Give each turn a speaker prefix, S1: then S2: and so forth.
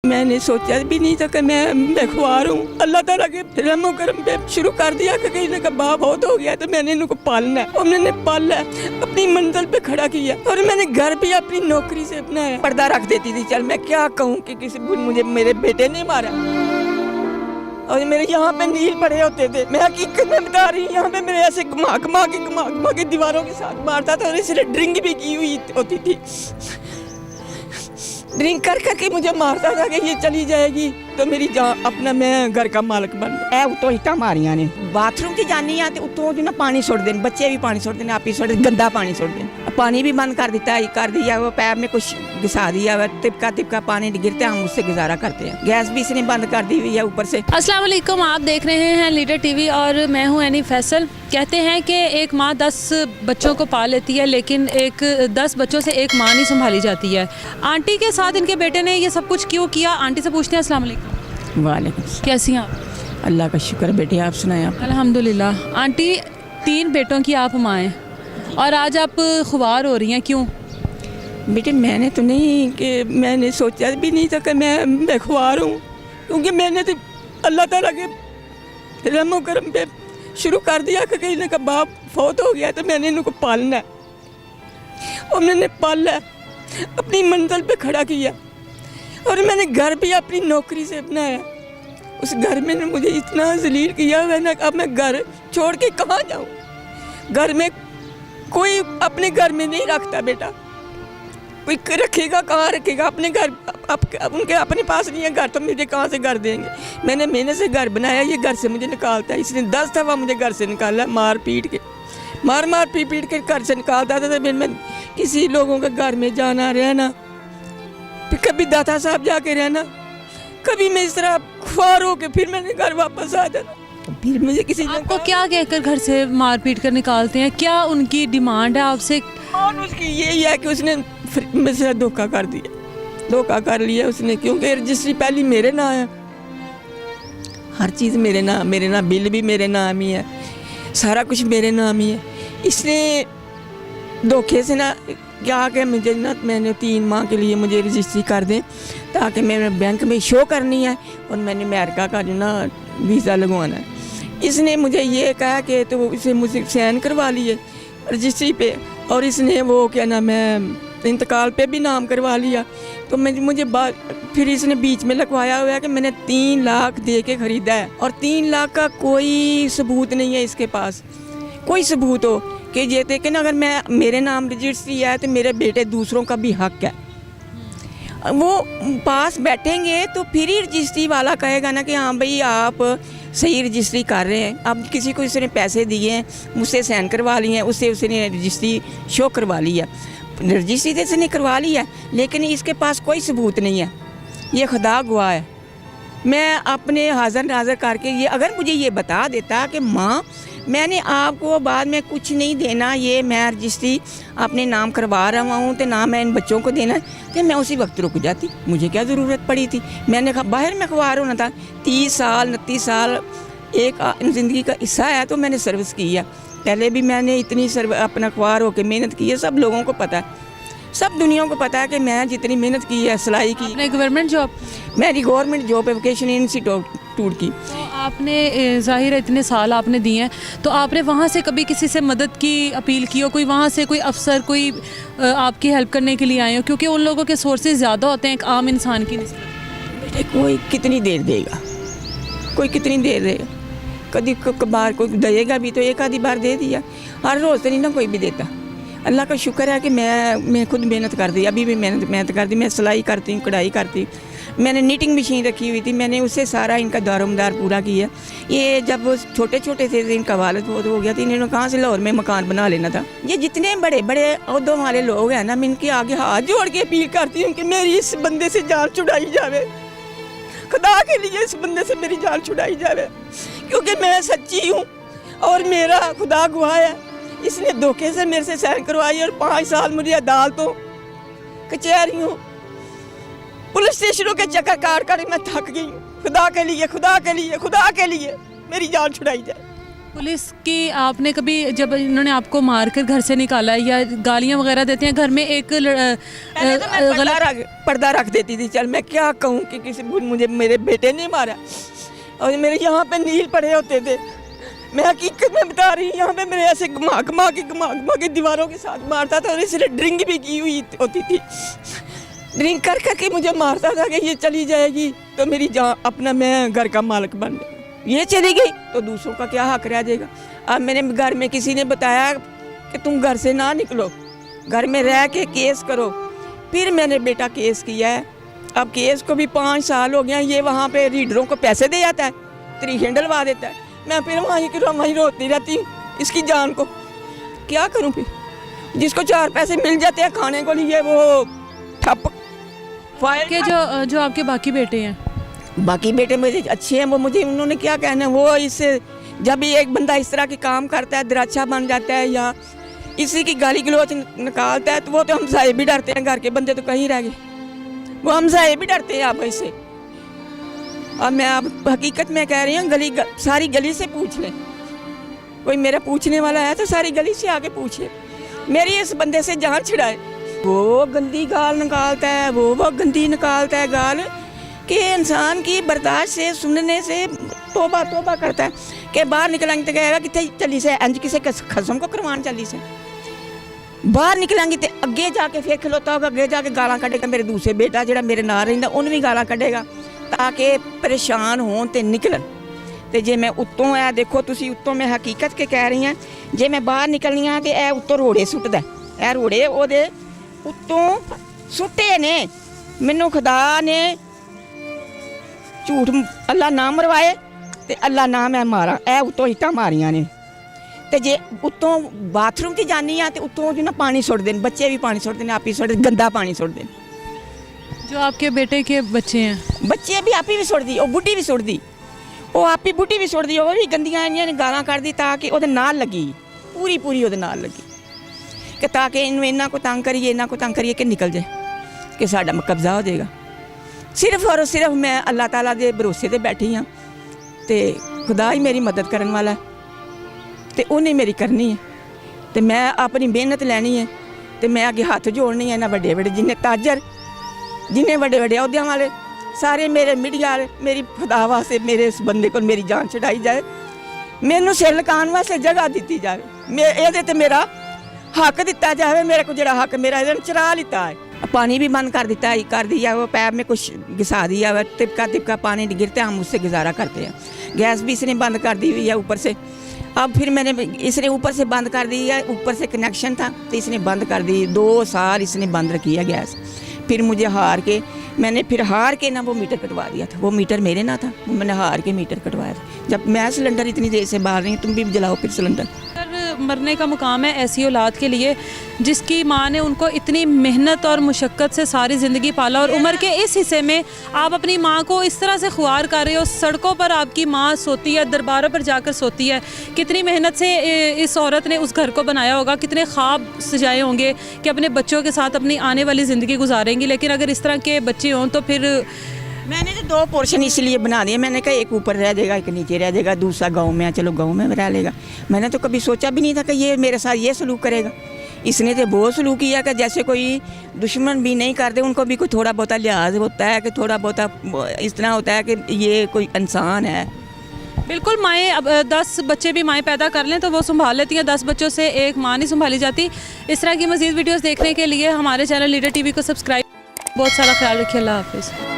S1: मैंने सोचा भी नहीं था कि मैं खुआर हूँ। अल्लाह ताला के रहमो करम पे शुरू कर दिया कि कहीं का बाप बहुत हो गया तो मैंने इनको पालना है, और मैंने पाला है, अपनी मंजिल पे खड़ा किया, और मैंने घर भी अपनी नौकरी से अपना पर्दा रख देती थी। चल मैं क्या कहूँ कि किसी मुझे मेरे बेटे ने मारा, और मेरे यहाँ पे नील पड़े होते थे। मैं हकीकत में बता रही हूँ, यहाँ पे मेरे ऐसे घुमा के दीवारों के साथ मारता था, और इसलिए ड्रिंक भी की हुई होती थी। ड्रिंक कर करके मुझे मारता था कि ये चली जाएगी तो मेरी जान अपना मैं घर का मालिक बन।
S2: ए उतो इटा मारियां ने बाथरूम च जानी आ ते उतो जो ना पानी छोड़ देन, बच्चे भी पानी छोड़ देन, आप ही छोड़ गंदा पानी छोड़ देन। पानी भी बंद कर दिया, वो पैर में कुछ घिसा दिया हुआ, तिपका पानी गिरता है, हम उससे गुजारा करते हैं। गैस भी इसने बंद कर दी हुई है ऊपर से।
S3: अस्सलाम वालेकुम, आप देख रहे हैं लीडर टीवी और मैं हूं एनी फैसल। कहते हैं कि एक माँ 10 बच्चों को पाल लेती है, लेकिन 10 बच्चों से एक माँ नहीं संभाली जाती है। आंटी के साथ इनके बेटे ने ये सब कुछ क्यों किया, आंटी से पूछते हैं। अस्सलाम वालेकुम।
S1: वालेकुम।
S3: कैसी हैं आप?
S1: अल्लाह का शुक्र बेटे, आप सुनाएं। आप?
S3: अल्हम्दुलिल्लाह। आंटी 3 बेटों की आप माँ हैं और आज आप खुवार हो रही हैं, क्यों?
S1: बेटे मैंने तो नहीं कि मैंने सोचा भी नहीं था कि मैं खुआर हूँ, क्योंकि मैंने तो अल्लाह ताला के रहमो करम पे शुरू कर दिया कि कहीं का बाप फौत हो गया तो मैंने इनको पालना है, और मैंने पाला है, अपनी मंजिल पे खड़ा किया, और मैंने घर भी अपनी नौकरी से बनाया। उस घर में मुझे इतना जलील किया हुआ ना, अब मैं घर छोड़ के कहाँ जाऊँ। घर में कोई अपने घर में नहीं रखता बेटा, कोई रखेगा कहाँ रखेगा अपने घर, उनके अपने पास नहीं है घर, तो मुझे कहाँ से घर देंगे। मैंने मेहनत से घर बनाया, ये घर से मुझे निकालता है। इसने 10 दफ़ा मुझे घर से निकाला, मार पीट के घर से निकालता था। फिर मैं किसी लोगों के घर में जाना रहना, फिर कभी दाता साहब जाके रहना, कभी मैं इस तरह खुआर हो के फिर मैंने घर वापस आ जाना। फिर मुझे किसी
S3: आपको क्या कहकर घर से मार पीट कर निकालते हैं, क्या उनकी डिमांड है आपसे?
S1: और उसकी यही है कि उसने मुझसे धोखा कर दिया, धोखा कर लिया उसने, क्योंकि रजिस्ट्री पहली मेरे नाम है, हर चीज़ मेरे नाम, बिल भी मेरे नाम ही है, सारा कुछ मेरे नाम ही है। इसने धोखे से ना क्या कि मुझे ना, मैंने 3 माह के लिए मुझे रजिस्ट्री कर दें ताकि मैंने बैंक में शो करनी है, और मैंने अमेरिका का जो ना वीज़ा लगवाना है। इसने मुझे ये कहा कि तो इसे मुझे साइन करवा लिए रजिस्ट्री पे, और इसने वो क्या नाम है इंतकाल पे भी नाम करवा लिया। तो मुझे फिर इसने बीच में लिखवाया हुआ है कि मैंने 3 लाख दे के ख़रीदा है, और 3 लाख का कोई सबूत नहीं है इसके पास, कोई सबूत हो कि ये लेकिन अगर मैं मेरे नाम रजिस्ट्री है तो मेरे बेटे दूसरों का भी हक है। वो पास बैठेंगे तो फिर ही रजिस्ट्री वाला कहेगा ना कि हाँ भाई आप सही रजिस्ट्री कर रहे हैं। अब किसी को इसने पैसे दिए हैं, मुझसे साइन करवा लिए हैं, उसने रजिस्ट्री शो करवा ली है, रजिस्ट्री तो इसने करवा ली है, लेकिन इसके पास कोई सबूत नहीं है। ये खुदा गवाह है। मैं अपने हाज़र नाज़र करके ये अगर मुझे ये बता देता कि माँ मैंने आपको बाद में कुछ नहीं देना, ये मैं रजिस्ट्री अपने नाम करवा रहा हूँ तो ना मैं इन बच्चों को देना है, तो मैं उसी वक्त रुक जाती। मुझे क्या ज़रूरत पड़ी थी, मैंने कहा बाहर में खुआर होना था। 30 साल 29 साल एक ज़िंदगी का हिस्सा है, तो मैंने सर्विस की है। पहले भी मैंने इतनी अपना खुआर होकर मेहनत की है, सब लोगों को पता है, सब दुनिया को पता है कि मैं जितनी मेहनत की है, सिलाई की।
S3: आपने गवर्नमेंट जॉब?
S1: मेरी गवर्नमेंट जॉब है, वोकेशनल इंस्टीट्यूट की।
S3: तो आपने ज़ाहिर है इतने साल आपने दिए हैं, तो आपने वहाँ से कभी किसी से मदद की अपील की हो? कोई वहाँ से कोई अफसर कोई आपकी हेल्प करने के लिए आए हो? क्योंकि उन लोगों के सोर्सेज ज़्यादा होते हैं एक आम इंसान की निस्बत।
S1: बेटे कोई कितनी देर देगा, कोई कितनी देर देगा, कभी कभार कोई देगा भी तो एक आधी बार दे दिया, हर रोज़ तो नहीं ना कोई भी देता। अल्लाह का शुक्र है कि मैं खुद मेहनत कर दी, अभी भी मेहनत कर दी। मैं सिलाई करती हूँ, कढ़ाई करती हूँ, मैंने नीटिंग मशीन रखी हुई थी, मैंने उससे सारा इनका दारोमदार पूरा किया। ये जब वो छोटे छोटे थे इनका वालिद बहुत हो गया था, इन्होंने कहाँ से लाहौर में मकान बना लेना था। ये जितने बड़े बड़े ओहदों वाले लोग हैं ना, मैं इनके आगे हाथ जोड़ के अपील करती हूँ कि मेरी इस बंदे से जान छुड़ाई जावे, खुदा के लिए इस बंदे से मेरी जान छुड़ाई जावे, क्योंकि मैं सच्ची हूँ और मेरा खुदा गवाह है। इसने धोखे से मेरे से साइन करवाई, और 5 साल मुझे अदालतों कचहरियों पुलिस स्टेशनों के चक्कर काट कर मैं थक गई हूँ। खुदा के लिए मेरी जान छुड़ाई जाए।
S3: पुलिस की आपने कभी, जब इन्होंने आपको मारकर घर से निकाला है या गालियां वगैरह देते हैं घर में, एक
S2: पहले तो मैं पर्दा रख देती थी, चल मैं क्या कहूँ कि किसी मुझे मेरे बेटे ने मारा, और मेरे यहाँ पे नील पड़े होते थे। मैं हकीकत में बता रही हूँ, यहाँ पे मेरे ऐसे घुमा के दीवारों के साथ मारता था, और इसलिए ड्रिंक भी की हुई होती थी। ड्रिंक कर करके मुझे मारता था कि ये चली जाएगी तो मेरी जान, अपना मैं घर का मालिक बन गया, ये चली गई तो दूसरों का क्या हक रह जाएगा। अब मेरे घर में किसी ने बताया कि तुम घर से ना निकलो, घर में रह के केस करो। फिर मैंने बेटा केस किया है। अब केस को भी 5 साल हो गया। ये वहाँ पे रीडरों को पैसे दे जाता है, तरीके डलवा देता है। मैं फिर वहीं रोती रहती हूँ इसकी जान को। क्या करूँ फिर, जिसको 4 पैसे मिल जाते हैं खाने को लिए वो ठप फाइल
S3: के जो आपके बाकी बेटे हैं,
S2: बाकी बेटे मेरे अच्छे हैं, वो मुझे उन्होंने क्या कहना है। वो इससे जब भी एक बंदा इस तरह के काम करता है, दराचा बन जाता है या इसी की गाली गलौच निकालता है, तो वो तो हमसाए भी डरते हैं। घर के बंदे तो कहीं रह गए, वो हमसाए भी डरते हैं आप ऐसे। अब मैं आप हकीकत में कह रही हूँ, सारी गली से पूछ लें, कोई मेरा पूछने वाला है तो सारी गली से आके पूछे, मेरी इस बंदे से जान छिड़ाए। वो गंदी गाल निकालता है, वो गंदी निकालता है गाल कि इंसान की बर्दाश्त से, सुनने से तोबा तोबा करता है कि बाहर निकलेंगे तो कहेगा कि चली से अंज किसे खसम को करवान चली से। बाहर निकलेंगे तो अगे जाके फिर खलोता होगा, अगे जाके गालां कढ़ेगा। मेरे दूसरे बेटा जो मेरे नाल रहिंदा उन्हें भी गालां कढ़ेगा ताकि परेशान होन ते निकलन। तो जे मैं उत्तों है, देखो तुसी उत्तों मैं हकीकत के कह रही हाँ, जे मैं बाहर निकलनी हाँ तो यह उत्तों रोड़े सुटदा, यह रोड़े ओदे उत्तों सुटे ने। मैनू खुदा ने झूठ अल्लाह ना मरवाए तो अल्लाह ना मैं मारा, ए उत्तों इट्टां मारियां ने। तो जे उत्तों बाथरूम च जानी हाँ तो उत्तों जो ना पानी सुटते हैं, बच्चे भी पानी सुटते हैं, आप ही सुटते, गंदा पानी सुटते हैं।
S3: जो आपके बेटे के बच्चे हैं,
S2: बच्चे भी आप ही भी सुटती, वो बुढ़ी भी सुटती, वो आप ही बुढ़ी भी सुटती, वो भी गंदियां इन्नियां गालां कढ़दी ताकि वो नाल लगी, पूरी वो नाल लगी कि ताकि इन्हू इन्हों को तंग करिए कि निकल जाए, कि साडा कब्जा हो जाएगा। सिर्फ और सिर्फ मैं अल्लाह ताला दे भरोसे ते बैठी हाँ, तो खुदा ही मेरी मदद करने वाला है, तो उन्हें मेरी करनी है, तो मैं अपनी मेहनत लैनी है, तो मैं अगे हथ जोड़नी है। ना बड़े बड़े जिन्हें ताजर, जिन्हें बड़े बड़े अहदे वाले सारे मेरे मीडिया वाले, मेरी खुदा वास्ते मेरे इस बंदे को मेरी जान छड़ाई जाए, मैनू सिर लकान वास्ते जगह दी जाए, ये तो मेरा हक दिता जाए। मेरे को जरा हक मेरा इधर चरा लिता है। पानी भी बंद कर दिया, वो पैप में कुछ घिसा दिया हुआ, तिपका पानी गिरता है, हम उससे गुजारा करते हैं। गैस भी इसने बंद कर दी हुई है ऊपर से। अब फिर मैंने इसने ऊपर से बंद कर दी है, ऊपर से कनेक्शन था तो इसने बंद कर दी। 2 साल इसने बंद रखी है गैस। फिर मुझे मैंने हार के ना वो मीटर कटवा दिया था। वो मीटर मेरे ना था, मैंने हार के मीटर कटवाया था। जब मैं सिलेंडर इतनी देर से बाहर रही हूँ, तुम भी जलाओ फिर सिलेंडर।
S3: मरने का मुकाम है ऐसी औलाद के लिए जिसकी माँ ने उनको इतनी मेहनत और मुशक्क़त से सारी ज़िंदगी पाला, और उम्र के इस हिस्से में आप अपनी माँ को इस तरह से ख्वार कर रहे हो। सड़कों पर आपकी माँ सोती है, दरबारों पर जाकर सोती है। कितनी मेहनत से इस औरत ने उस घर को बनाया होगा, कितने ख्वाब सजाए होंगे कि अपने बच्चों के साथ अपनी आने वाली ज़िंदगी गुजारेंगी। लेकिन अगर इस तरह के बच्चे हों तो फिर
S2: मैंने तो 2 पोर्शन इसलिए बना दिए। मैंने कहा एक ऊपर रह जाएगा, एक नीचे रह जाएगा, दूसरा गांव में है, चलो गांव में रह लेगा। मैंने तो कभी सोचा भी नहीं था कि ये मेरे साथ ये सलूक करेगा। इसने तो वो सलूक किया कि जैसे कोई दुश्मन भी नहीं करते, उनको भी कोई थोड़ा बहुत लिहाज होता है, कि थोड़ा बहुत इस तरह होता है कि ये कोई इंसान है।
S3: बिल्कुल, माएँ अब 10 बच्चे भी माएँ पैदा कर लें तो वो संभाल लेती हैं, 10 बच्चों से एक माँ नहीं संभाली जाती। इस तरह की मज़ीद वीडियोज़ देखने के लिए हमारे चैनल लीडर TV को सब्सक्राइब। बहुत सारा ख्याल रखिए। अल्लाह हाफिज़।